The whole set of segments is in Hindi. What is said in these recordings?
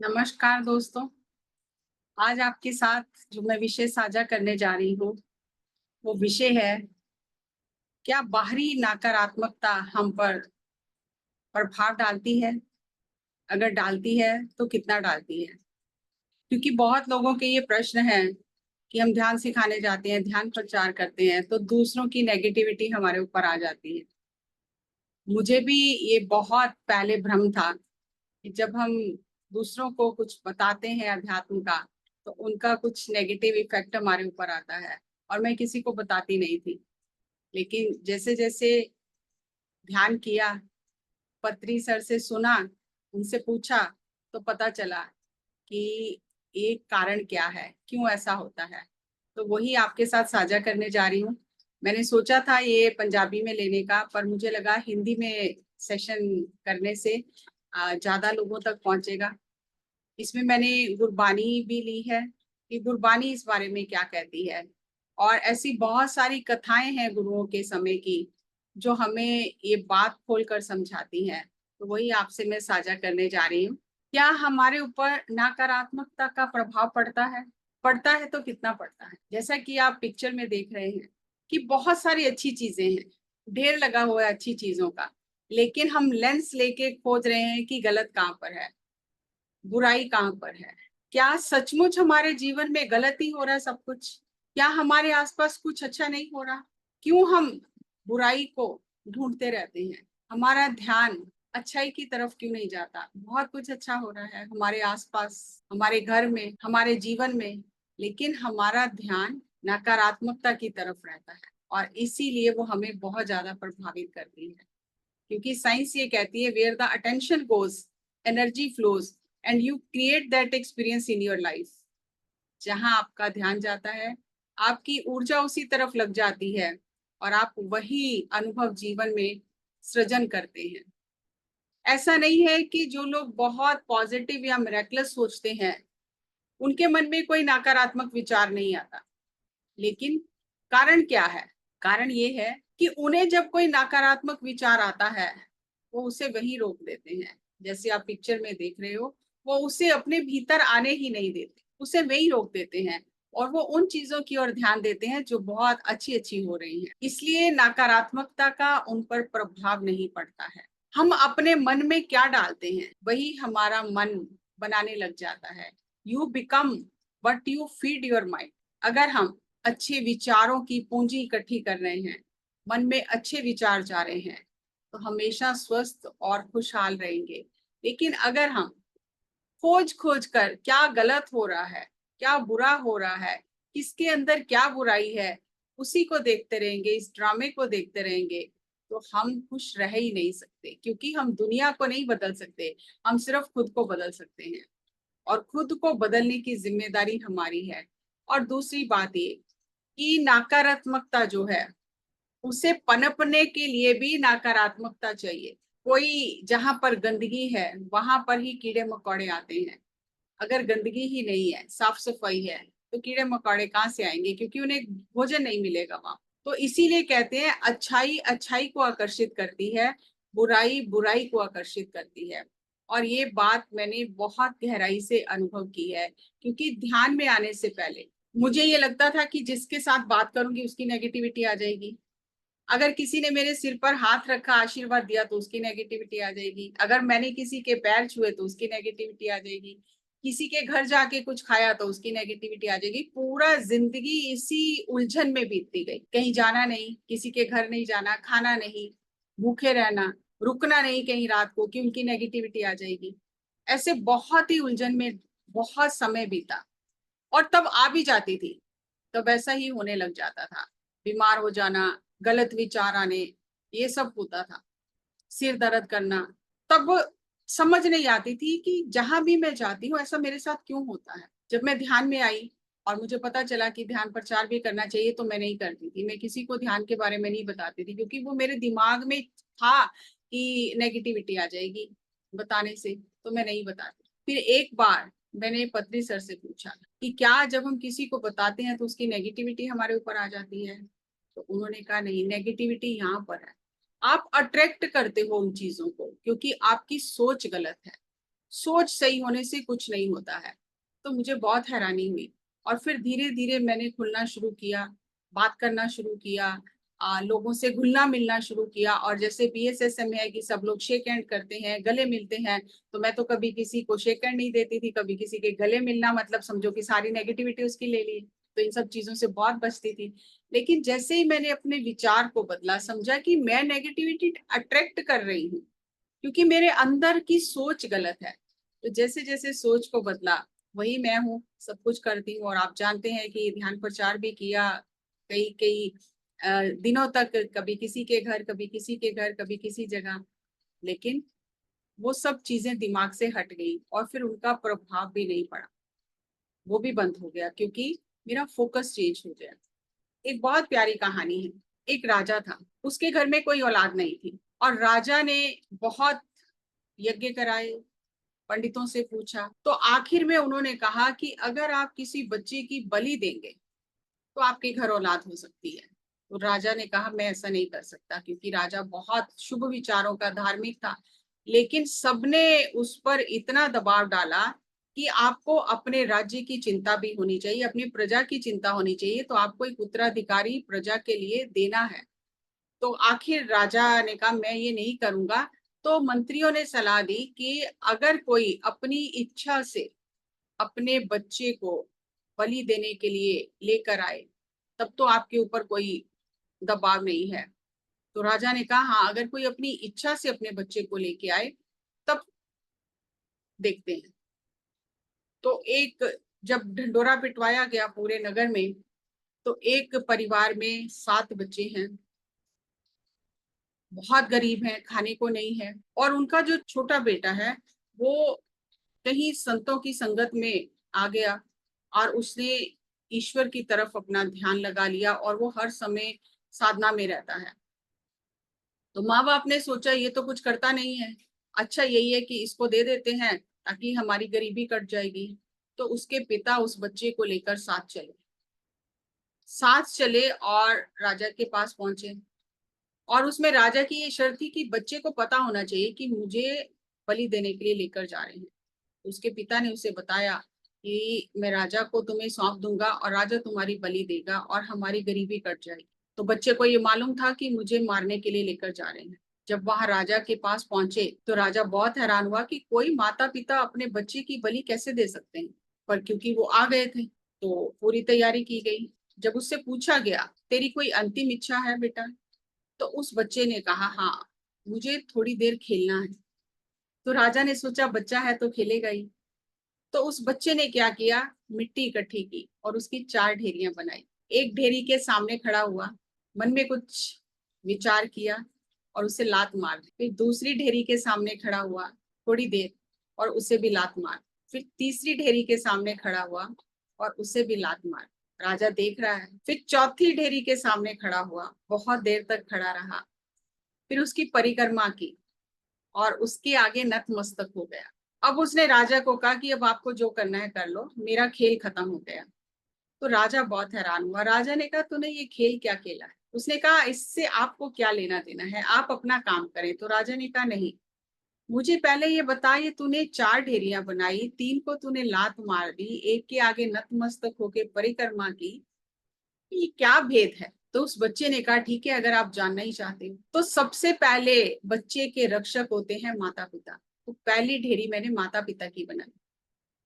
नमस्कार दोस्तों। आज आपके साथ जो मैं विषय साझा करने जा रही हूँ वो विषय है, क्या बाहरी नकारात्मकता हम पर प्रभाव डालती है? अगर डालती है तो कितना डालती है? क्योंकि बहुत लोगों के ये प्रश्न है कि हम ध्यान सिखाने जाते हैं, ध्यान प्रचार करते हैं तो दूसरों की नेगेटिविटी हमारे ऊपर आ जाती है। मुझे भी ये बहुत पहले भ्रम था कि जब हम दूसरों को कुछ बताते हैं अध्यात्म का तो उनका कुछ नेगेटिव इफेक्ट हमारे ऊपर आता है, और मैं किसी को बताती नहीं थी। लेकिन जैसे जैसे ध्यान किया, पत्री सर से सुना, उनसे पूछा, तो पता चला कि एक कारण क्या है, क्यों ऐसा होता है। तो वही आपके साथ साझा करने जा रही हूँ। मैंने सोचा था ये पंजाबी में लेने का, पर मुझे लगा हिंदी में सेशन करने से ज्यादा लोगों तक पहुंचेगा। इसमें मैंने गुरबानी भी ली है कि गुरबानी इस बारे में क्या कहती है, और ऐसी बहुत सारी कथाएं हैं गुरुओं के समय की जो हमें ये बात खोलकर समझाती हैं। तो वही आपसे मैं साझा करने जा रही हूँ। क्या हमारे ऊपर नकारात्मकता का प्रभाव पड़ता है? पड़ता है तो कितना पड़ता है? जैसा कि आप पिक्चर में देख रहे हैं कि बहुत सारी अच्छी चीजें हैं, ढेर लगा हुआ है अच्छी चीजों का, लेकिन हम लेंस लेके खोज रहे हैं कि गलत कहाँ पर है, बुराई कहाँ पर है। क्या सचमुच हमारे जीवन में गलत ही हो रहा है सब कुछ? क्या हमारे आसपास कुछ अच्छा नहीं हो रहा? क्यों हम बुराई को ढूंढते रहते हैं? हमारा ध्यान अच्छाई की तरफ क्यों नहीं जाता? बहुत कुछ अच्छा हो रहा है हमारे आसपास, हमारे घर में, हमारे जीवन में, लेकिन हमारा ध्यान नकारात्मकता की तरफ रहता है, और इसीलिए वो हमें बहुत ज्यादा प्रभावित करती है। क्योंकि साइंस ये कहती है, where the attention goes energy flows and you create that experience in your life. जहां आपका ध्यान जाता है, आपकी ऊर्जा उसी तरफ लग जाती है, और आप वही अनुभव जीवन में सृजन करते हैं। ऐसा नहीं है कि जो लोग बहुत पॉजिटिव या मिरेकलस सोचते हैं उनके मन में कोई नकारात्मक विचार नहीं आता, लेकिन कारण क्या है? कारण ये है कि उन्हें जब कोई नकारात्मक विचार आता है वो उसे वहीं रोक देते हैं। जैसे आप पिक्चर में देख रहे हो, वो उसे अपने भीतर आने ही नहीं देते, उसे वहीं रोक देते हैं, और वो उन चीजों की ओर ध्यान देते हैं जो बहुत अच्छी अच्छी हो रही हैं। इसलिए नकारात्मकता का उन पर प्रभाव नहीं पड़ता है। हम अपने मन में क्या डालते हैं वही हमारा मन बनाने लग जाता है। You become what you feed your mind. अगर हम अच्छे विचारों की पूंजी इकट्ठी कर रहे हैं, मन में अच्छे विचार जा रहे हैं, तो हमेशा स्वस्थ और खुशहाल रहेंगे। लेकिन अगर हम खोज खोज कर क्या गलत हो रहा है, क्या बुरा हो रहा है, किसके अंदर क्या बुराई है, उसी को देखते रहेंगे, इस ड्रामे को देखते रहेंगे, तो हम खुश रह ही नहीं सकते। क्योंकि हम दुनिया को नहीं बदल सकते, हम सिर्फ खुद को बदल सकते हैं, और खुद को बदलने की जिम्मेदारी हमारी है। और दूसरी बात ये कि नकारात्मकता जो है उसे पनपने के लिए भी नकारात्मकता चाहिए। कोई जहां पर गंदगी है वहां पर ही कीड़े मकोड़े आते हैं। अगर गंदगी ही नहीं है, साफ सफाई है, तो कीड़े मकोड़े कहाँ से आएंगे? क्योंकि उन्हें भोजन नहीं मिलेगा वहां। तो इसीलिए कहते हैं अच्छाई अच्छाई को आकर्षित करती है, बुराई बुराई को आकर्षित करती है। और ये बात मैंने बहुत गहराई से अनुभव की है, क्योंकि ध्यान में आने से पहले मुझे ये लगता था कि जिसके साथ बात करूंगी उसकी नेगेटिविटी आ जाएगी। अगर किसी ने मेरे सिर पर हाथ रखा, आशीर्वाद दिया, तो उसकी नेगेटिविटी आ जाएगी। अगर मैंने किसी के पैर छुए तो उसकी नेगेटिविटी आ जाएगी। किसी के घर जाके कुछ खाया तो उसकी नेगेटिविटी आ जाएगी। पूरा जिंदगी इसी उलझन में बीतती गई। कहीं जाना नहीं, किसी के घर नहीं जाना, खाना नहीं, भूखे रहना, रुकना नहीं कहीं रात को कि उनकी नेगेटिविटी आ जाएगी। ऐसे बहुत ही उलझन में बहुत समय बीता, और तब आ भी जाती थी, तब ऐसा ही होने लग जाता था। बीमार हो जाना, गलत विचार आने, ये सब होता था, सिर दर्द करना। तब समझ नहीं आती थी कि जहां भी मैं जाती हूँ ऐसा मेरे साथ क्यों होता है। जब मैं ध्यान में आई और मुझे पता चला कि ध्यान प्रचार भी करना चाहिए, तो मैं नहीं करती थी। मैं किसी को ध्यान के बारे में नहीं बताती थी, क्योंकि वो मेरे दिमाग में था कि नेगेटिविटी आ जाएगी बताने से, तो मैं नहीं बताती। फिर एक बार मैंने पत्नी सर से पूछा कि क्या जब हम किसी को बताते हैं तो उसकी नेगेटिविटी हमारे ऊपर आ जाती है? तो उन्होंने कहा नहीं, नेगेटिविटी यहाँ पर है, आप अट्रैक्ट करते हो उन चीजों को, क्योंकि आपकी सोच गलत है। सोच सही होने से कुछ नहीं होता है। तो मुझे बहुत हैरानी हुई और फिर धीरे धीरे मैंने खुलना शुरू किया, बात करना शुरू किया, लोगों से घुलना मिलना शुरू किया। और जैसे बीएसएसएम है कि सब लोग शेक हैंड करते हैं, गले मिलते हैं, तो मैं तो कभी किसी को शेक हैंड नहीं देती थी, कभी किसी के गले मिलना मतलब समझो कि सारी नेगेटिविटी उसकी ले ली। तो इन सब चीजों से बहुत बचती थी। लेकिन जैसे ही मैंने अपने विचार को बदला, समझा कि मैं नेगेटिविटी अट्रैक्ट कर रही हूँ क्योंकि मेरे अंदर की सोच गलत है। तो जैसे जैसे सोच को बदला, वही मैं हूँ, सब कुछ करती हूँ। और आप जानते हैं कि ध्यान प्रचार भी किया कई कई दिनों तक, कभी किसी के घर, कभी किसी के घर, कभी किसी जगह। लेकिन वो सब चीजें दिमाग से हट गई और फिर उनका प्रभाव भी नहीं पड़ा, वो भी बंद हो गया क्योंकि मेरा फोकस चेंज हो गया। एक बहुत प्यारी कहानी है। एक राजा था, उसके घर में कोई औलाद नहीं थी और राजा ने बहुत यज्ञ कराए, पंडितों से पूछा, तो आखिर में उन्होंने कहा कि अगर आप किसी बच्चे की बलि देंगे तो आपके घर औलाद हो सकती है। तो राजा ने कहा मैं ऐसा नहीं कर सकता, क्योंकि राजा बहुत शुभ विचारों का धार्मिक था। लेकिन सबने उस पर इतना दबाव डाला कि आपको अपने राज्य की चिंता भी होनी चाहिए, अपनी प्रजा की चिंता होनी चाहिए, तो आपको एक उत्तराधिकारी प्रजा के लिए देना है। तो आखिर राजा ने कहा मैं ये नहीं करूंगा। तो मंत्रियों ने सलाह दी कि अगर कोई अपनी इच्छा से अपने बच्चे को बलि देने के लिए लेकर आए तब तो आपके ऊपर कोई दबाव नहीं है। तो राजा ने कहा हाँ, अगर कोई अपनी इच्छा से अपने बच्चे को लेके आए तब देखते हैं। तो एक जब ढिंडोरा पिटवाया गया पूरे नगर में, तो एक परिवार में 7 बच्चे हैं, बहुत गरीब हैं, खाने को नहीं है। और उनका जो छोटा बेटा है वो कहीं संतों की संगत में आ गया और उसने ईश्वर की तरफ अपना ध्यान लगा लिया और वो हर समय साधना में रहता है। तो माँ बाप ने सोचा ये तो कुछ करता नहीं है, अच्छा यही है कि इसको दे देते हैं ताकि हमारी गरीबी कट जाएगी। तो उसके पिता उस बच्चे को लेकर साथ चले और राजा के पास पहुंचे। और उसमें राजा की ये शर्त थी कि बच्चे को पता होना चाहिए कि मुझे बलि देने के लिए लेकर जा रहे हैं। उसके पिता ने उसे बताया कि मैं राजा को तुम्हें सौंप दूंगा और राजा तुम्हारी बलि देगा और हमारी गरीबी कट जाएगी। तो बच्चे को ये मालूम था कि मुझे मारने के लिए लेकर जा रहे हैं। जब वहां राजा के पास पहुंचे तो राजा बहुत हैरान हुआ कि कोई माता पिता अपने बच्चे की बलि कैसे दे सकते हैं। पर क्योंकि वो आ गए थे तो पूरी तैयारी की गई। जब उससे पूछा गया तेरी कोई अंतिम इच्छा है बेटा, तो उस बच्चे ने कहा हाँ, मुझे थोड़ी देर खेलना है। तो राजा ने सोचा बच्चा है तो खेलेगा ही। तो उस बच्चे ने क्या किया, मिट्टी इकट्ठी की और उसकी 4 ढेरियां बनाई। एक ढेरी के सामने खड़ा हुआ, मन में कुछ विचार किया और उसे लात मार दी। फिर दूसरी ढेरी के सामने खड़ा हुआ थोड़ी देर और उसे भी लात मार। फिर तीसरी ढेरी के सामने खड़ा हुआ और उसे भी लात मार। राजा देख रहा है। फिर चौथी ढेरी के सामने खड़ा हुआ, बहुत देर तक खड़ा रहा, फिर उसकी परिक्रमा की और उसके आगे नतमस्तक हो गया। अब उसने राजा को कहा कि अब आपको जो करना है कर लो, मेरा खेल खत्म हो गया। तो राजा बहुत हैरान हुआ। राजा ने कहा तूने ये खेल क्या खेला है? उसने कहा इससे आपको क्या लेना देना है, आप अपना काम करें। तो राजा ने कहा नहीं, मुझे पहले ये बता, ये तूने 4 ढेरियां बनाई, 3 को तूने लात मार दी, एक के आगे नतमस्तक होके परिक्रमा की, ये क्या भेद है? तो उस बच्चे ने कहा ठीक है, अगर आप जानना ही चाहते हो तो सबसे पहले बच्चे के रक्षक होते हैं माता पिता। तो पहली ढेरी मैंने माता पिता की बनाई,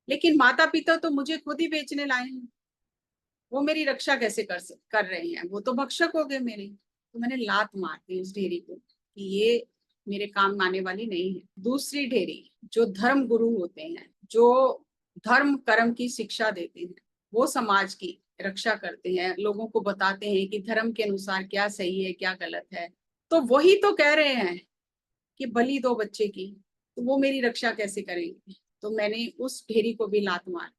लेकिन माता पिता तो मुझे खुद ही बेचने लाए हैं, वो मेरी रक्षा कैसे कर रहे हैं, वो तो भक्षक हो गए मेरे। तो मैंने लात मार दी उस ढेरी को कि ये मेरे काम आने वाली नहीं है। दूसरी ढेरी जो धर्म गुरु होते हैं, जो धर्म कर्म की शिक्षा देते हैं, वो समाज की रक्षा करते हैं, लोगों को बताते हैं कि धर्म के अनुसार क्या सही है क्या गलत है, तो वही तो कह रहे हैं कि बलि दो बच्चे की, तो वो मेरी रक्षा कैसे करेंगे? तो मैंने उस ढेरी को भी लात मार।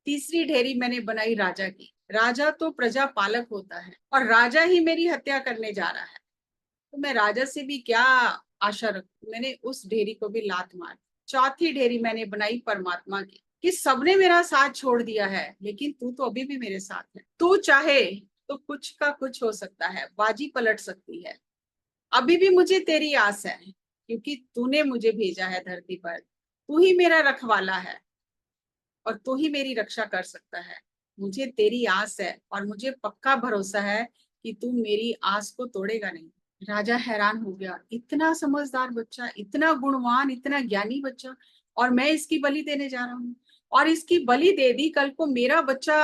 तीसरी ढेरी मैंने बनाई राजा की। राजा तो प्रजा पालक होता है और राजा ही मेरी हत्या करने जा रहा है, तो मैं राजा से भी क्या आशा रखूं? मैंने उस ढेरी को भी लात मार। चौथी ढेरी मैंने बनाई परमात्मा की कि सबने मेरा साथ छोड़ दिया है लेकिन तू तो अभी भी मेरे साथ है, तू चाहे तो कुछ का कुछ हो सकता है, बाजी पलट सकती है, अभी भी मुझे तेरी आस है क्योंकि तूने मुझे भेजा है धरती पर, तू ही मेरा रखवाला है और तू ही मेरी रक्षा कर सकता है। मुझे तेरी आस है और मुझे पक्का भरोसा है कि तू मेरी आस को तोड़ेगा नहीं। राजा हैरान हो गया, इतना समझदार बच्चा, इतना गुणवान, इतना ज्ञानी बच्चा, और मैं इसकी बलि देने जा रहा हूँ। और इसकी बलि दे दी, कल को मेरा बच्चा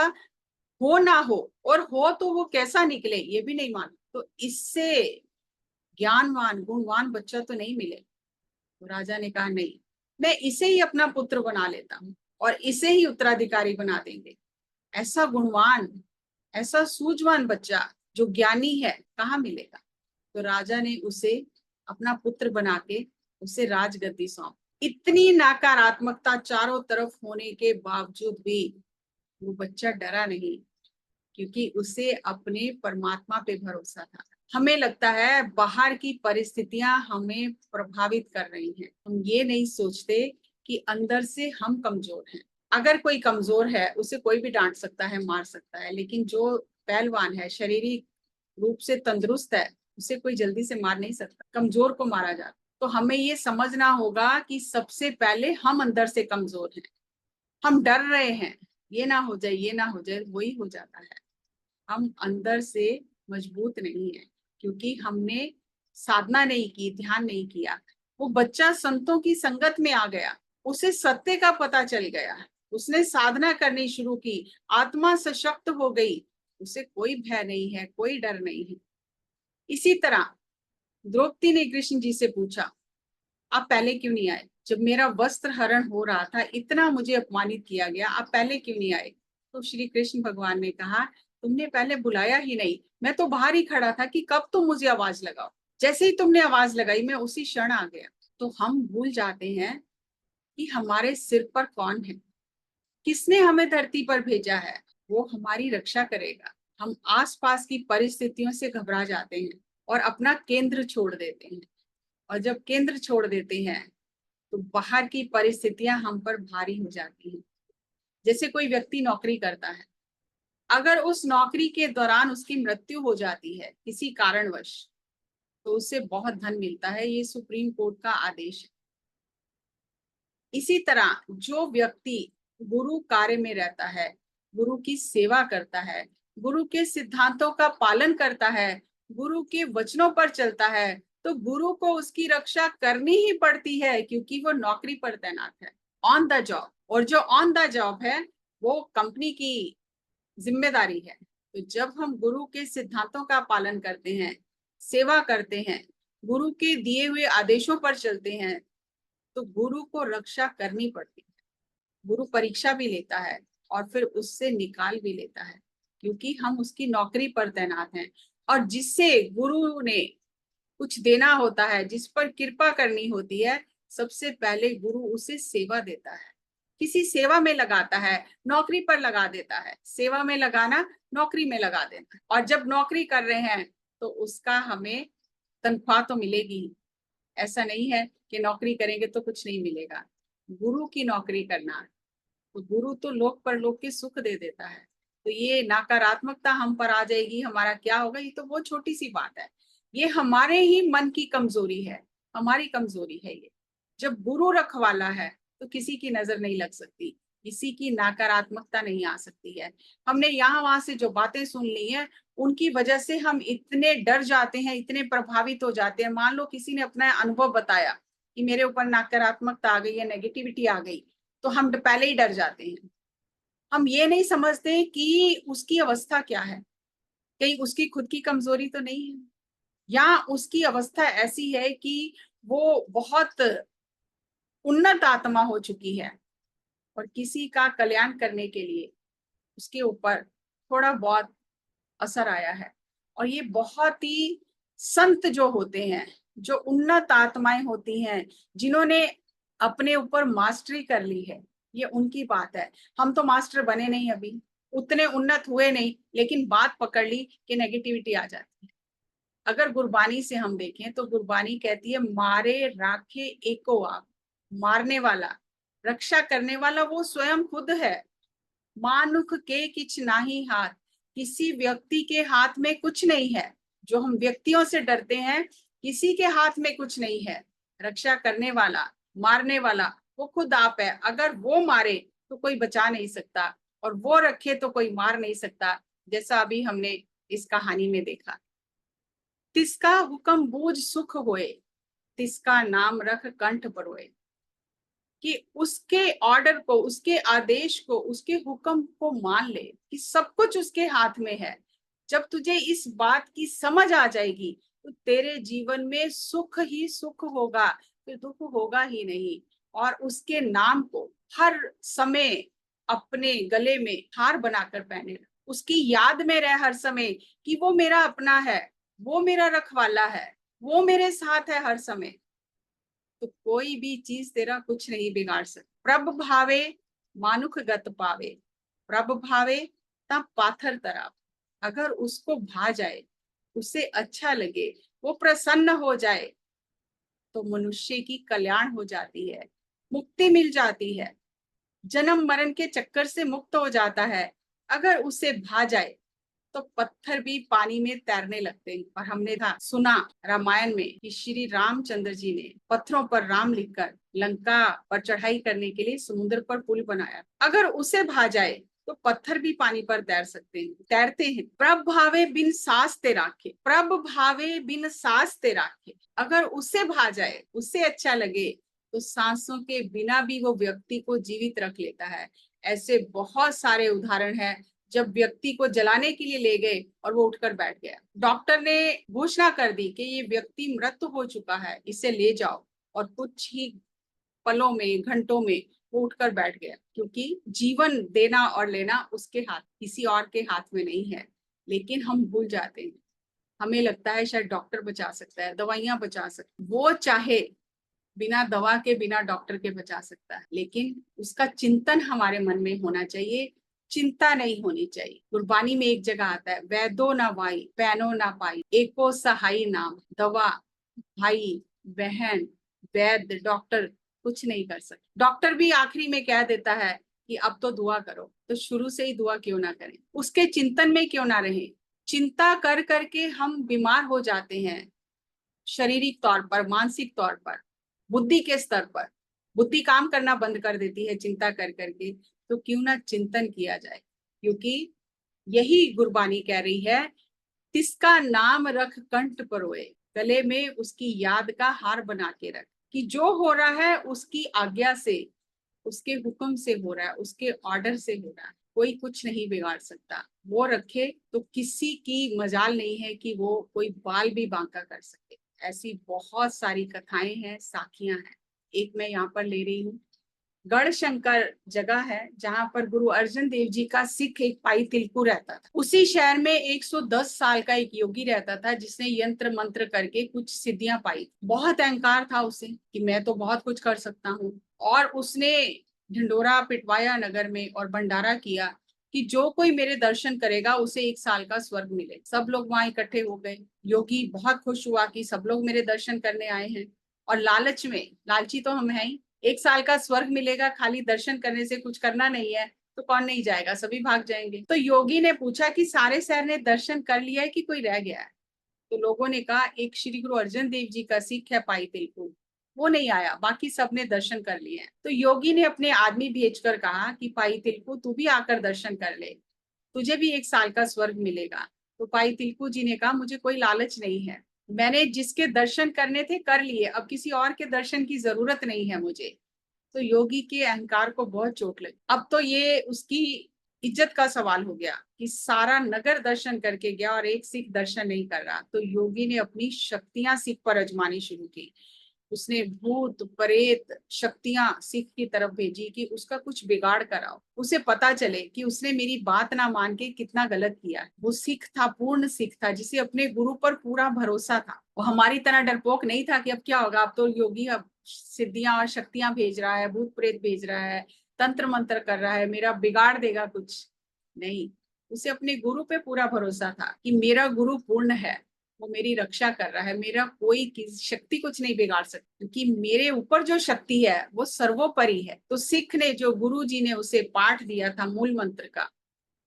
हो ना हो, और हो तो वो कैसा निकले ये भी नहीं मालूम, तो इससे ज्ञानवान गुणवान बच्चा तो नहीं मिले। तो राजा ने कहा नहीं, मैं इसे ही अपना पुत्र बना लेता हूँ और इसे ही उत्तराधिकारी बना देंगे। ऐसा गुणवान, ऐसा सूझवान बच्चा जो ज्ञानी है कहाँ मिलेगा। तो राजा ने उसे अपना पुत्र बना के उसे राजगद्दी सौंप। इतनी नकारात्मकता चारों तरफ होने के बावजूद भी वो बच्चा डरा नहीं, क्योंकि उसे अपने परमात्मा पे भरोसा था। हमें लगता है बाहर की परिस्थितियां हमें प्रभावित कर रही हैं, हम ये नहीं सोचते कि अंदर से हम कमजोर हैं। अगर कोई कमजोर है उसे कोई भी डांट सकता है, मार सकता है, लेकिन जो पहलवान है, शारीरिक रूप से तंदुरुस्त है, उसे कोई जल्दी से मार नहीं सकता, कमजोर को मारा जाता। तो हमें ये समझना होगा कि सबसे पहले हम अंदर से कमजोर हैं। हम डर रहे हैं, ये ना हो जाए, ये ना हो जाए, वही हो जाता है। हम अंदर से मजबूत नहीं है, क्योंकि हमने साधना नहीं की, ध्यान नहीं किया। वो बच्चा संतों की संगत में आ गया, उसे सत्य का पता चल गया, उसने साधना करनी शुरू की, आत्मा सशक्त हो गई, उसे कोई भय नहीं है, कोई डर नहीं है। इसी तरह द्रौपदी ने कृष्ण जी से पूछा, आप पहले क्यों नहीं आए? जब मेरा वस्त्र हरण हो रहा था, इतना मुझे अपमानित किया गया, आप पहले क्यों नहीं आए? तो श्री कृष्ण भगवान ने कहा, तुमने पहले बुलाया ही नहीं, मैं तो बाहर ही खड़ा था कि कब तुम मुझे आवाज लगाओ। जैसे ही तुमने आवाज लगाई, मैं उसी क्षण आ गया। तो हम भूल जाते हैं कि हमारे सिर पर कौन है, किसने हमें धरती पर भेजा है, वो हमारी रक्षा करेगा। हम आसपास की परिस्थितियों से घबरा जाते हैं और अपना केंद्र छोड़ देते हैं, और जब केंद्र छोड़ देते हैं तो बाहर की परिस्थितियां हम पर भारी हो जाती हैं। जैसे कोई व्यक्ति नौकरी करता है, अगर उस नौकरी के दौरान उसकी मृत्यु हो जाती है किसी कारणवश, तो उससे बहुत धन मिलता है, ये सुप्रीम कोर्ट का आदेश है। इसी तरह जो व्यक्ति गुरु कार्य में रहता है, गुरु की सेवा करता है, गुरु के सिद्धांतों का पालन करता है, गुरु के वचनों पर चलता है, तो गुरु को उसकी रक्षा करनी ही पड़ती है, क्योंकि वो नौकरी पर तैनात है, ऑन द जॉब। और जो ऑन द जॉब है वो कंपनी की जिम्मेदारी है। तो जब हम गुरु के सिद्धांतों का पालन करते हैं, सेवा करते हैं, गुरु के दिए हुए आदेशों पर चलते हैं, तो गुरु को रक्षा करनी पड़ती है। गुरु परीक्षा भी लेता है और फिर उससे निकाल भी लेता है, क्योंकि हम उसकी नौकरी पर तैनात हैं। और जिससे गुरु ने कुछ देना होता है, जिस पर कृपा करनी होती है, सबसे पहले गुरु उसे सेवा देता है, किसी सेवा में लगाता है, नौकरी पर लगा देता है। सेवा में लगाना, नौकरी में लगा देना। और जब नौकरी कर रहे हैं तो उसका हमें तनख्वाह तो मिलेगी, ऐसा नहीं है कि नौकरी करेंगे तो कुछ नहीं मिलेगा। गुरु की नौकरी करना, तो गुरु तो लोक परलोक के सुख दे देता है। तो ये नकारात्मकता हम पर आ जाएगी, हमारा क्या होगा, ये तो बहुत छोटी सी बात है। ये हमारे ही मन की कमजोरी है, हमारी कमजोरी है ये। जब गुरु रखवाला है तो किसी की नजर नहीं लग सकती, किसी की नकारात्मकता नहीं आ सकती है। हमने यहाँ वहां से जो बातें सुन ली हैं, उनकी वजह से हम इतने डर जाते हैं, इतने प्रभावित हो जाते हैं। मान लो किसी ने अपना अनुभव बताया कि मेरे ऊपर नकारात्मकता आ गई है, नेगेटिविटी आ गई, तो हम पहले ही डर जाते हैं। हम ये नहीं समझते कि उसकी अवस्था क्या है, कहीं उसकी खुद की कमजोरी तो नहीं है, या उसकी अवस्था ऐसी है कि वो बहुत उन्नत आत्मा हो चुकी है और किसी का कल्याण करने के लिए उसके ऊपर थोड़ा बहुत असर आया है। और ये बहुत ही संत जो होते हैं, जो उन्नत आत्माएं होती हैं, जिन्होंने अपने ऊपर मास्टरी कर ली है, ये उनकी बात है। हम तो मास्टर बने नहीं, अभी उतने उन्नत हुए नहीं, लेकिन बात पकड़ ली कि नेगेटिविटी आ जाती है। अगर गुरबानी से हम देखें तो गुरबानी कहती है, मारे राखे एको आप। मारने वाला, रक्षा करने वाला वो स्वयं खुद है। मानुख के किछ नाही हाथ, किसी व्यक्ति के हाथ में कुछ नहीं है। जो हम व्यक्तियों से डरते हैं, किसी के हाथ में कुछ नहीं है। रक्षा करने वाला, मारने वाला वो खुद आप है। अगर वो मारे तो कोई बचा नहीं सकता, और वो रखे तो कोई मार नहीं सकता, जैसा अभी हमने इस कहानी में देखा। तिसका हुक्म बूझ सुख होए, तिसका नाम रख कंठ परोए। कि उसके ऑर्डर को, उसके आदेश को, उसके हुक्म को मान ले कि सब कुछ उसके हाथ में है। जब तुझे इस बात की समझ आ जाएगी तो तेरे जीवन में सुख ही सुख होगा, फिर दुख होगा ही नहीं। और उसके नाम को हर समय अपने गले में हार बनाकर पहने, उसकी याद में रह हर समय कि वो मेरा अपना है, वो मेरा रखवाला है, वो मेरे साथ है हर समय। तो कोई भी चीज तेरा कुछ नहीं बिगाड़ सकती। प्रभ भावे मानुख गत पावे, प्रभ भावे तब पाथर तराप। अगर उसको भा जाए, उसे अच्छा लगे, वो प्रसन्न हो जाए, तो मनुष्य की कल्याण हो जाती है, मुक्ति मिल जाती है, जन्म मरण के चक्कर से मुक्त हो जाता है। अगर उसे भा जाए तो पत्थर भी पानी में तैरने लगते हैं। और हमने सुना रामायण में कि श्री रामचंद्र जी ने पत्थरों पर राम लिखकर लंका पर चढ़ाई करने के लिए समुद्र पर पुल बनाया। अगर उसे भा जाए तो पत्थर भी पानी पर तैर सकते हैं, तैरते हैं। प्रभ भावे बिन सास ते राखे, प्रभ भावे बिन सास ते राखे। अगर उसे भा जाए, उससे अच्छा लगे, तो सांसों के बिना भी वो व्यक्ति को जीवित रख लेता है। ऐसे बहुत सारे उदाहरण हैं जब व्यक्ति को जलाने के लिए ले गए और वो उठकर बैठ गया। डॉक्टर ने घोषणा कर दी कि ये व्यक्ति मृत हो चुका है, इसे ले जाओ, और कुछ ही पलों में, घंटों में वो उठकर बैठ गया। क्योंकि जीवन देना और लेना उसके हाथ, किसी और के हाथ में नहीं है। लेकिन हम भूल जाते हैं, हमें लगता है शायद डॉक्टर बचा सकता है, दवाइयां बचा सकती, वो चाहे बिना दवा के, बिना डॉक्टर के बचा सकता है, लेकिन उसका चिंतन हमारे मन में होना चाहिए, चिंता नहीं होनी चाहिए। गुरबानी में एक जगह आता है, वैदो ना वाई पैनो ना पाई, एको सहाई नाम। दवा, भाई, बहन, वैद्य, डॉक्टर कुछ नहीं कर सकते। डॉक्टर भी आखिरी में कह देता है कि अब तो दुआ करो, तो शुरू से ही दुआ क्यों ना करें, उसके चिंतन में क्यों ना रहे। चिंता कर करके हम बीमार हो जाते हैं, शारीरिक तौर पर, मानसिक तौर पर, बुद्धि के स्तर पर। बुद्धि काम करना बंद कर देती है चिंता कर करके। तो क्यों ना चिंतन किया जाए, क्योंकि यही गुरबानी कह रही है, तिसका नाम रख कंठ परोए, गले में उसकी याद का हार बना के रख। कि जो हो रहा है उसकी आज्ञा से, उसके हुक्म से हो रहा है, उसके ऑर्डर से हो रहा है, कोई कुछ नहीं बिगाड़ सकता। वो रखे तो किसी की मजाल नहीं है कि वो कोई बाल भी बांका कर सके। ऐसी बहुत सारी कथाएं हैं, साखियां हैं। एक मैं यहाँ पर ले रही हूँ। गढ़शंकर जगह है जहां पर गुरु अर्जन देव जी का सिख एक पाई तिलकू रहता था। उसी शहर में 110 साल का एक योगी रहता था जिसने यंत्र मंत्र करके कुछ सिद्धियां पाई। बहुत अहंकार था उसे कि मैं तो बहुत कुछ कर सकता हूँ, और उसने ढिंडोरा पिटवाया नगर में और भंडारा किया कि जो कोई मेरे दर्शन करेगा उसे 1 साल का स्वर्ग मिले। सब लोग वहां इकट्ठे हो गए। योगी बहुत खुश हुआ कि सब लोग मेरे दर्शन करने आए हैं, और लालच में, लालची तो हम हैं ही, 1 साल का स्वर्ग मिलेगा, खाली दर्शन करने से, कुछ करना नहीं है तो कौन नहीं जाएगा, सभी भाग जाएंगे। तो योगी ने पूछा कि सारे शहर ने दर्शन कर लिया है कि कोई रह गया है। तो लोगों ने कहा एक श्री गुरु अर्जन देव जी का सिख है पाई तिलकू, वो नहीं आया, बाकी सबने दर्शन कर लिए हैं। तो योगी ने अपने आदमी भेजकर कहा कि पाई तिलकू तू भी आकर दर्शन कर ले, तुझे भी 1 साल का स्वर्ग मिलेगा। तो पाई तिलकू जी ने कहा मुझे कोई लालच नहीं है, मैंने जिसके दर्शन करने थे कर लिए, अब किसी और के दर्शन की जरूरत नहीं है मुझे। तो योगी के अहंकार को बहुत चोट लगी। अब तो ये उसकी इज्जत का सवाल हो गया कि सारा नगर दर्शन करके गया और एक सिख दर्शन नहीं कर रहा। तो योगी ने अपनी शक्तियां सिख पर आजमानी शुरू की। उसने भूत प्रेत शक्तियां सिख की तरफ भेजी कि उसका कुछ बिगाड़ कराओ, उसे पता चले कि उसने मेरी बात ना मान के कितना गलत किया है। वो सिख था, पूर्ण सिख था, जिसे अपने गुरु पर पूरा भरोसा था। वो हमारी तरह डरपोक नहीं था कि अब क्या होगा, अब तो योगी अब सिद्धियां और शक्तियां भेज रहा है, भूत प्रेत भेज रहा है, तंत्र मंत्र कर रहा है, मेरा बिगाड़ देगा कुछ। नहीं, उसे अपने गुरु पे पूरा भरोसा था कि मेरा गुरु पूर्ण है, वो मेरी रक्षा कर रहा है, मेरा कोई शक्ति कुछ नहीं बिगाड़ सकती, क्योंकि मेरे ऊपर जो शक्ति है वो सर्वोपरि है। तो सिख ने, जो गुरु जी ने उसे पाठ दिया था मूल मंत्र का,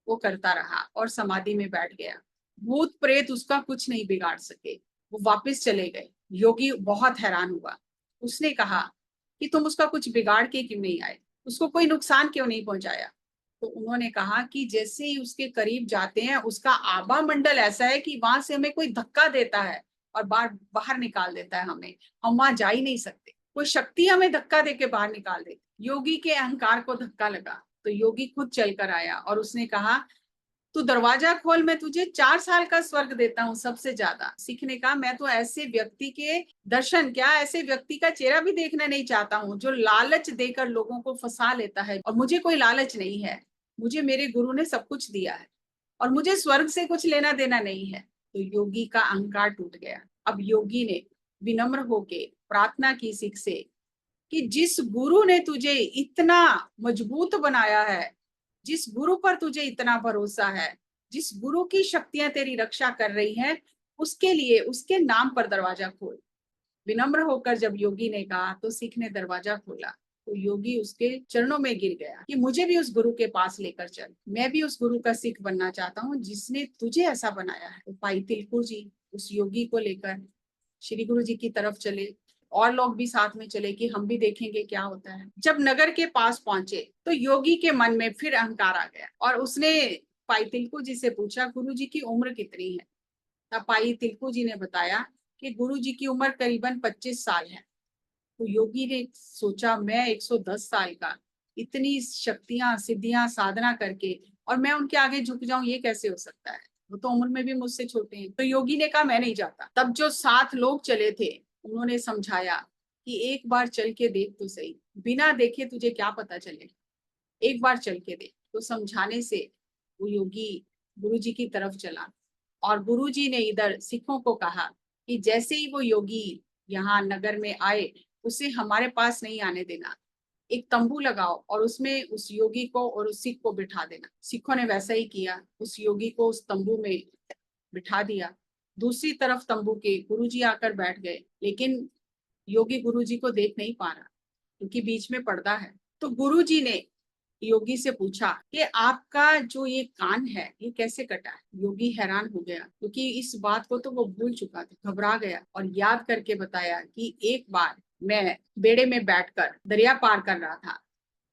वो करता रहा और समाधि में बैठ गया। भूत प्रेत उसका कुछ नहीं बिगाड़ सके। वो वापस चले गए। योगी बहुत हैरान हुआ। उसने कहा कि तुम उसका कुछ बिगाड़ के क्यों नहीं आए, उसको कोई नुकसान क्यों नहीं पहुंचाया। तो उन्होंने कहा कि जैसे ही उसके करीब जाते हैं उसका आभा मंडल ऐसा है कि वहां से हमें कोई धक्का देता है और बाहर बाहर निकाल देता है, हमें हम वहां जा ही नहीं सकते, कोई शक्ति हमें धक्का देके बाहर निकाल देती। योगी के अहंकार को धक्का लगा तो योगी खुद चलकर आया और उसने कहा तू दरवाजा खोल, मैं तुझे 4 साल का स्वर्ग देता हूँ सबसे ज्यादा। सिख ने कहा मैं तो ऐसे व्यक्ति के दर्शन, क्या ऐसे व्यक्ति का चेहरा भी देखना नहीं चाहता हूँ जो लालच देकर लोगों को फंसा लेता है, और मुझे कोई लालच नहीं है, मुझे मेरे गुरु ने सब कुछ दिया है और मुझे स्वर्ग से कुछ लेना देना नहीं है। तो योगी का अहंकार टूट गया। अब योगी ने विनम्र होके प्रार्थना की सिख से कि जिस गुरु ने तुझे इतना मजबूत बनाया है, जिस गुरु पर तुझे इतना भरोसा है, जिस गुरु की शक्तियां तेरी रक्षा कर रही हैं, उसके लिए उसके नाम पर दरवाजा खोल। विनम्र होकर जब योगी ने कहा तो सिख ने दरवाजा खोला तो योगी उसके चरणों में गिर गया कि मुझे भी उस गुरु के पास लेकर चल, मैं भी उस गुरु का सिख बनना चाहता हूँ जिसने तुझे ऐसा बनाया है। तो भाई तिलकु जी उस योगी को लेकर श्री गुरु जी की तरफ चले और लोग भी साथ में चले कि हम भी देखेंगे क्या होता है। जब नगर के पास पहुंचे तो योगी के मन में फिर अहंकार आ गया और उसने भाई तिलकु जी से पूछा गुरु जी की उम्र कितनी है। तब भाई तिलकु जी ने बताया कि गुरु जी की उम्र करीबन 25 साल है। तो योगी ने सोचा मैं 110 साल का, इतनी शक्तियां सिद्धियां साधना करके और मैं उनके आगे झुक जाऊं, ये कैसे हो सकता है, वो तो उम्र में भी मुझसे छोटे हैं। तो योगी ने कहा मैं नहीं जाता। तब जो 7 लोग चले थे उन्होंने समझाया कि एक बार चल के देख तो सही, बिना देखे तुझे क्या पता चलेगा, एक बार चल के देख। तो समझाने से वो योगी गुरु जी की तरफ चला और गुरु जी ने इधर सिखों को कहा कि जैसे ही वो योगी यहाँ नगर में आए उसे हमारे पास नहीं आने देना, एक तंबू लगाओ और उसमें उस योगी को और उस सिख को बिठा देना। सिखों ने वैसा ही किया, उस योगी को उस तंबू में बिठा दिया। दूसरी तरफ तंबू के गुरुजी आकर बैठ गए, लेकिन योगी गुरुजी को देख नहीं पा रहा क्योंकि बीच में पर्दा है। तो गुरुजी ने योगी से पूछा कि आपका जो ये कान है ये कैसे कटा है। योगी हैरान हो गया क्योंकि इस बात को तो वो भूल चुका था, घबरा गया और याद करके बताया कि एक बार मैं बेड़े में बैठकर दरिया पार कर रहा था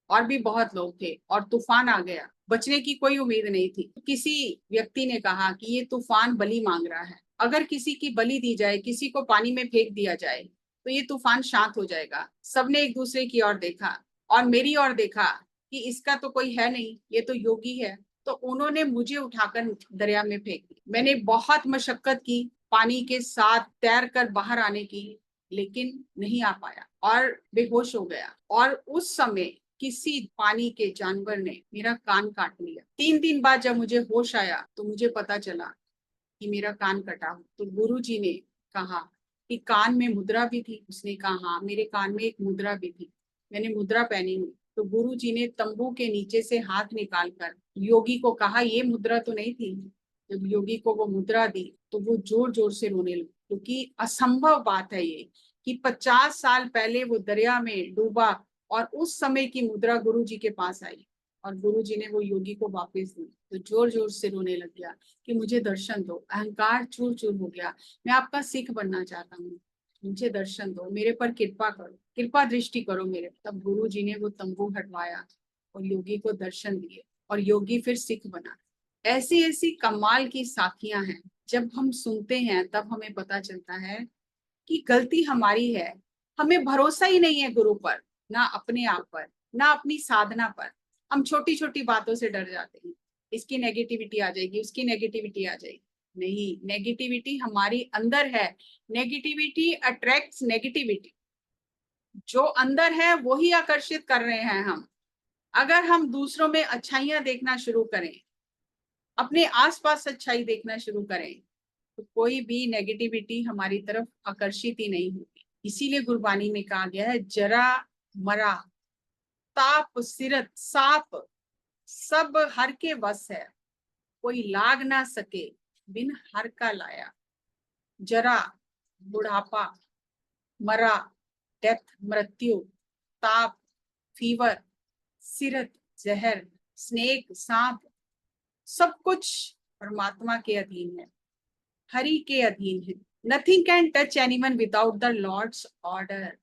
और भी बहुत लोग थे और तूफान आ गया, बचने की कोई उम्मीद नहीं थी। किसी व्यक्ति ने कहा कि ये तूफान बलि मांग रहा है, अगर किसी की बलि दी जाए, किसी को पानी में फेंक दिया जाए तो ये तूफान शांत हो जाएगा। सबने एक दूसरे की ओर देखा और मेरी ओर देखा कि इसका तो कोई है नहीं, ये तो योगी है। तो उन्होंने मुझे उठाकर दरिया में फेंक दी। मैंने बहुत मशक्कत की पानी के साथ तैर कर बाहर आने की, लेकिन नहीं आ पाया और बेहोश हो गया। और उस समय किसी पानी के जानवर ने मेरा कान काट लिया। 3 दिन बाद जब मुझे होश आया तो मुझे पता चला कि मेरा कान कटा हो। तो गुरु जी ने कहा कि कान में मुद्रा भी थी। उसने कहा हाँ मेरे कान में एक मुद्रा भी थी, मैंने मुद्रा पहनी हुई। तो गुरु जी ने तंबू के नीचे से हाथ निकालकर योगी को कहा ये मुद्रा तो नहीं थी। जब योगी को वो मुद्रा दी तो वो जोर जोर से रोने लगा क्योंकि असंभव बात है ये कि 50 साल पहले वो दरिया में डूबा और उस समय की मुद्रा गुरु जी के पास आई और गुरु जी ने वो योगी को वापस दी। तो जोर जोर से रोने लग गया कि मुझे दर्शन दो, अहंकार चूर चूर हो गया, मैं आपका सिख बनना चाहता हूँ, मुझे दर्शन दो, मेरे पर कृपा करो, कृपा दृष्टि करो मेरे। तब गुरु जी ने वो तंबू हटवाया और योगी को दर्शन दिए और योगी फिर सिख बना। ऐसी ऐसी कमाल की साखियां हैं, जब हम सुनते हैं तब हमें पता चलता है कि गलती हमारी है, हमें भरोसा ही नहीं है गुरु पर, ना अपने आप पर, ना अपनी साधना पर। हम छोटी छोटी बातों से डर जाते हैं, इसकी नेगेटिविटी आ जाएगी, उसकी नेगेटिविटी आ जाएगी। नहीं, नेगेटिविटी हमारी अंदर है। नेगेटिविटी अट्रैक्ट्स नेगेटिविटी, जो अंदर है वो ही आकर्षित कर रहे हैं हम। अगर हम दूसरों में अच्छाइयां देखना शुरू करें, अपने आसपास अच्छाई देखना शुरू करें, तो कोई भी नेगेटिविटी हमारी तरफ आकर्षित ही नहीं होगी। इसीलिए गुरबानी में कहा गया है जरा मरा ताप सिरत साप सब हर के बस है, कोई लाग ना सके बिन हर का लाया। जरा बुढ़ापा, मरा डेथ मृत्यु, ताप फीवर, सिरत जहर, स्नेक सांप, सब कुछ परमात्मा के अधीन है, हरि के अधीन है। Nothing can touch anyone without the lord's order.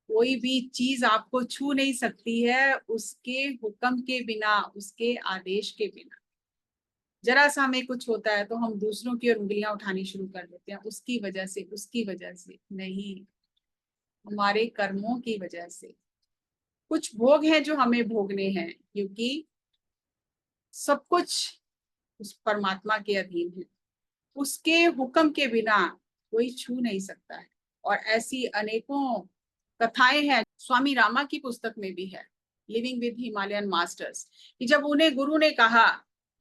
कोई भी चीज आपको छू नहीं सकती है उसके हुक्म के बिना, उसके आदेश के बिना। जरा सा हमें कुछ होता है तो हम दूसरों की ओर उंगलियां उठानी शुरू कर देते हैं, उसकी वजह से, उसकी वजह से नहीं, हमारे कर्मों की वजह से। कुछ भोग हैं जो हमें भोगने हैं, क्योंकि सब कुछ उस परमात्मा के अधीन है, उसके हुक्म के बिना कोई छू नहीं सकता है। और ऐसी अनेकों कथाएं हैं, स्वामी रामा की पुस्तक में भी है, लिविंग विद हिमालयन मास्टर्स, कि जब उन्हें गुरु ने कहा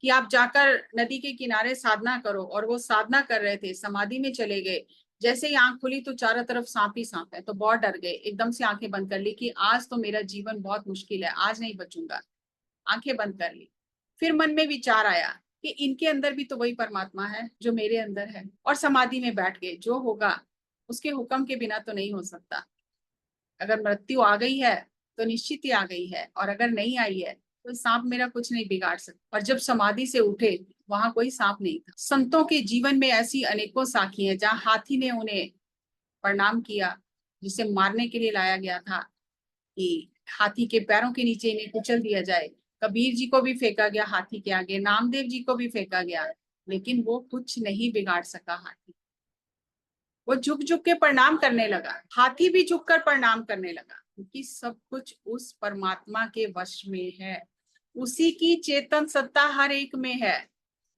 कि आप जाकर नदी के किनारे साधना करो, और वो साधना कर रहे थे, समाधि में चले गए। जैसे ही आंख खुली तो चारों तरफ सांप ही सांप है, तो बहुत डर गए, एकदम से आंखें बंद कर ली कि आज तो मेरा जीवन बहुत मुश्किल है, आज नहीं बचूंगा। आंखें बंद कर ली। फिर मन में विचार आया कि इनके अंदर भी तो वही परमात्मा है जो मेरे अंदर है, और समाधि में बैठ गए। जो होगा उसके हुक्म के बिना तो नहीं हो सकता। अगर मृत्यु आ गई है तो निश्चित ही आ गई है, और अगर नहीं आई है तो सांप मेरा कुछ नहीं बिगाड़ सकता। और जब समाधि से उठे वहां कोई सांप नहीं था। संतों के जीवन में ऐसी अनेकों साखी हैं जहाँ हाथी ने उन्हें प्रणाम किया, जिसे मारने के लिए लाया गया था कि हाथी के पैरों के नीचे इन्हें कुचल दिया जाए। कबीर जी को भी फेंका गया हाथी के आगे, नामदेव जी को भी फेंका गया, लेकिन वो कुछ नहीं बिगाड़ सका हाथी। वो झुक झुक के प्रणाम करने लगा, हाथी भी झुककर प्रणाम करने लगा, क्योंकि सब कुछ उस परमात्मा के वश में है। उसी की चेतन सत्ता हर एक में है।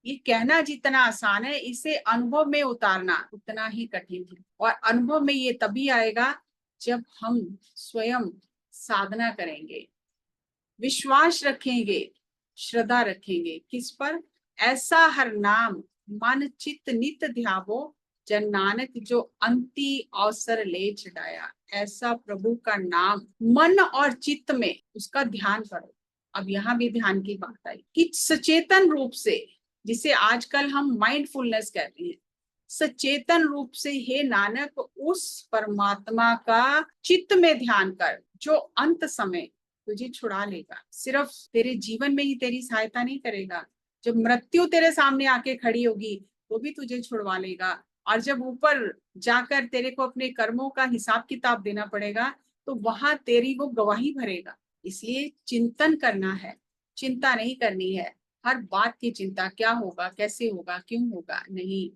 ये कहना जितना आसान है, इसे अनुभव में उतारना उतना ही कठिन है। और अनुभव में ये तभी आएगा जब हम स्वयं साधना करेंगे, विश्वास रखेंगे, श्रद्धा रखेंगे। किस पर? ऐसा हर नाम मन चित्त नित ध्यावो, जन नानक जो अंति अवसर ले छड़ाया। ऐसा प्रभु का नाम मन और चित्त में उसका ध्यान करो। अब यहाँ भी ध्यान की बात आई कि सचेतन रूप से, जिसे आजकल हम माइंडफुलनेस कहते हैं, सचेतन रूप से हे नानक उस परमात्मा का चित्त में ध्यान कर, जो अंत समय तुझे छुड़ा लेगा। सिर्फ तेरे जीवन में ही तेरी सहायता नहीं करेगा, जब मृत्यु तेरे सामने आके खड़ी होगी वो भी तुझे छुड़वा लेगा। और जब ऊपर जाकर तेरे को अपने कर्मों का हिसाब किताब देना पड़ेगा तो वहां तेरी वो गवाही भरेगा। इसलिए चिंतन करना है, चिंता नहीं करनी है हर बात की चिंता, क्या होगा, कैसे होगा, क्यों होगा, नहीं।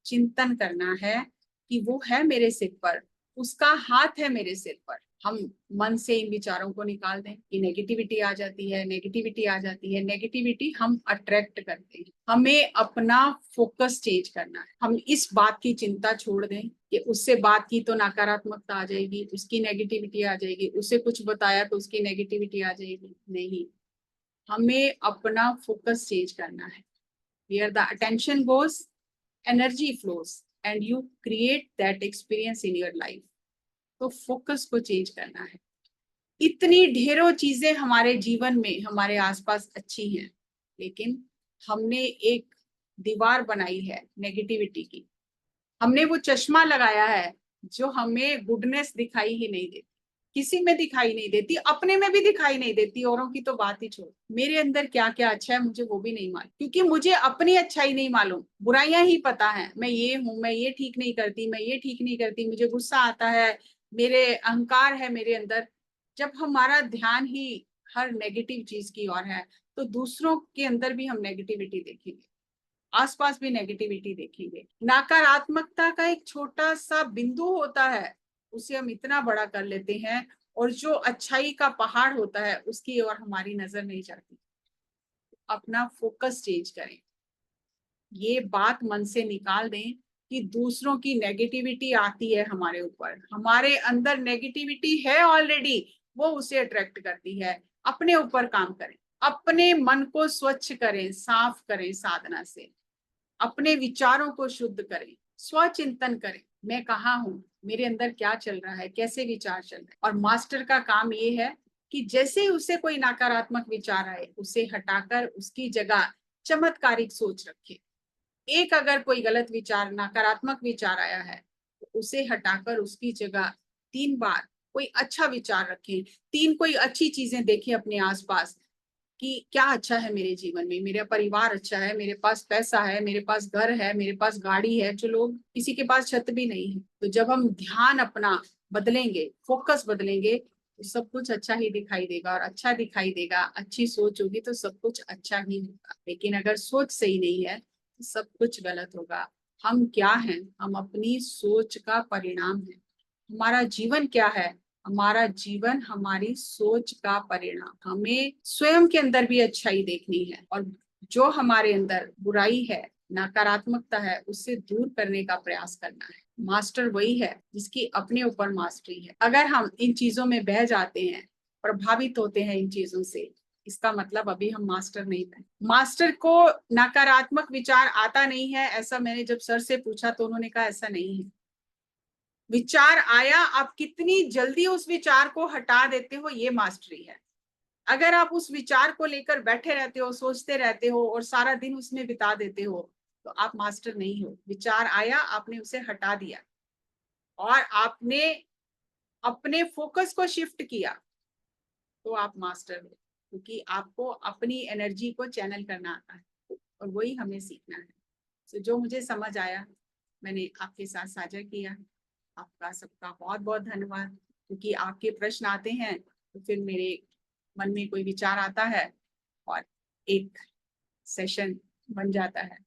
चिंतन करना है कि वो है मेरे सिर पर, उसका हाथ है मेरे सिर पर। हम मन से इन विचारों को निकाल दें कि नेगेटिविटी आ जाती है, नेगेटिविटी आ जाती है, नेगेटिविटी हम अट्रैक्ट करते हैं। हमें अपना फोकस चेंज करना है। हम इस बात की चिंता छोड़ दें कि उससे बात की तो नकारात्मकता आ जाएगी, उसकी नेगेटिविटी आ जाएगी, उसे कुछ बताया तो उसकी नेगेटिविटी आ जाएगी। नहीं, हमें अपना फोकस चेंज करना है। Where the attention goes, energy flows and you create that experience in your life. तो फोकस को चेंज करना है। इतनी ढेरों चीजें हमारे जीवन में हमारे आसपास अच्छी हैं, लेकिन हमने एक दीवार बनाई है नेगेटिविटी की। हमने वो चश्मा लगाया है जो हमें गुडनेस दिखाई ही नहीं देती, किसी में दिखाई नहीं देती, अपने में भी दिखाई नहीं देती, औरों की तो बात ही छोड़। मेरे अंदर क्या क्या अच्छा है मुझे वो भी नहीं मालूम, क्योंकि मुझे अपनी अच्छाई नहीं मालूम, बुराइयां ही पता है। मैं ये हूँ, मैं ये ठीक नहीं करती, मैं ये ठीक नहीं करती, मुझे गुस्सा आता है, मेरे अहंकार है मेरे अंदर। जब हमारा ध्यान ही हर नेगेटिव चीज की ओर है तो दूसरों के अंदर भी हम नेगेटिविटी देखेंगे, आसपास भी नेगेटिविटी देखेंगे। नकारात्मकता का एक छोटा सा बिंदु होता है, उसे हम इतना बड़ा कर लेते हैं, और जो अच्छाई का पहाड़ होता है उसकी ओर हमारी नजर नहीं जाती। अपना फोकस चेंज करें, ये बात मन से निकाल दें कि दूसरों की नेगेटिविटी आती है हमारे ऊपर, हमारे अंदर नेगेटिविटी है ऑलरेडी, वो उसे अट्रैक्ट करती है। अपने ऊपर काम करें, अपने मन को स्वच्छ करें, साफ करें साधना से, अपने विचारों को शुद्ध करें, स्वचिंतन करें। मैं कहाँ हूँ, मेरे अंदर क्या चल रहा है, कैसे विचार चल रहे हैं। और मास्टर का काम ये है कि जैसे ही उसे कोई नकारात्मक विचार आए उसे हटाकर उसकी जगह चमत्कारिक सोच रखे। एक अगर कोई गलत विचार, नकारात्मक विचार आया है तो उसे हटाकर उसकी जगह 3 बार कोई अच्छा विचार रखें, 3 कोई अच्छी चीजें देखें अपने आसपास कि क्या अच्छा है मेरे जीवन में, मेरा परिवार अच्छा है, मेरे पास पैसा है, मेरे पास घर है, मेरे पास गाड़ी है। जो लोग, किसी के पास छत भी नहीं है। तो जब हम ध्यान अपना बदलेंगे, फोकस बदलेंगे, तो सब कुछ अच्छा ही दिखाई देगा। और अच्छा दिखाई देगा, अच्छी सोच होगी तो सब कुछ अच्छा ही होगा। लेकिन अगर सोच सही नहीं है तो सब कुछ गलत होगा। हम क्या हैं? हम अपनी सोच का परिणाम है। हमारा जीवन क्या है? हमारा जीवन हमारी सोच का परिणाम। हमें स्वयं के अंदर भी अच्छाई देखनी है, और जो हमारे अंदर बुराई है, नकारात्मकता है, उससे दूर करने का प्रयास करना है। मास्टर वही है जिसकी अपने ऊपर मास्टरी है। अगर हम इन चीजों में बह जाते हैं, प्रभावित होते हैं इन चीजों से, इसका मतलब अभी हम मास्टर नहीं बने। मास्टर को नकारात्मक विचार आता नहीं है, ऐसा मैंने जब सर से पूछा तो उन्होंने कहा ऐसा नहीं है। विचार आया, आप कितनी जल्दी उस विचार को हटा देते हो, ये मास्टरी है। अगर आप उस विचार को लेकर बैठे रहते हो, सोचते रहते हो और सारा दिन उसमें बिता देते हो, तो आप मास्टर नहीं हो। विचार आया, आपने उसे हटा दिया और आपने अपने फोकस को शिफ्ट किया, तो आप मास्टर हो। क्योंकि आपको अपनी एनर्जी को चैनल करना आता है, और वही हमें सीखना है। तो जो मुझे समझ आया मैंने आपके साथ साझा किया। आपका सबका बहुत बहुत धन्यवाद। क्योंकि आपके प्रश्न आते हैं तो फिर मेरे मन में कोई विचार आता है और एक सेशन बन जाता है।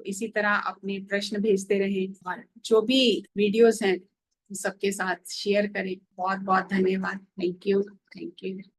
इसी तरह अपने प्रश्न भेजते रहें, और जो भी वीडियोस हैं सबके साथ शेयर करें। बहुत बहुत धन्यवाद। Thank you. Thank you.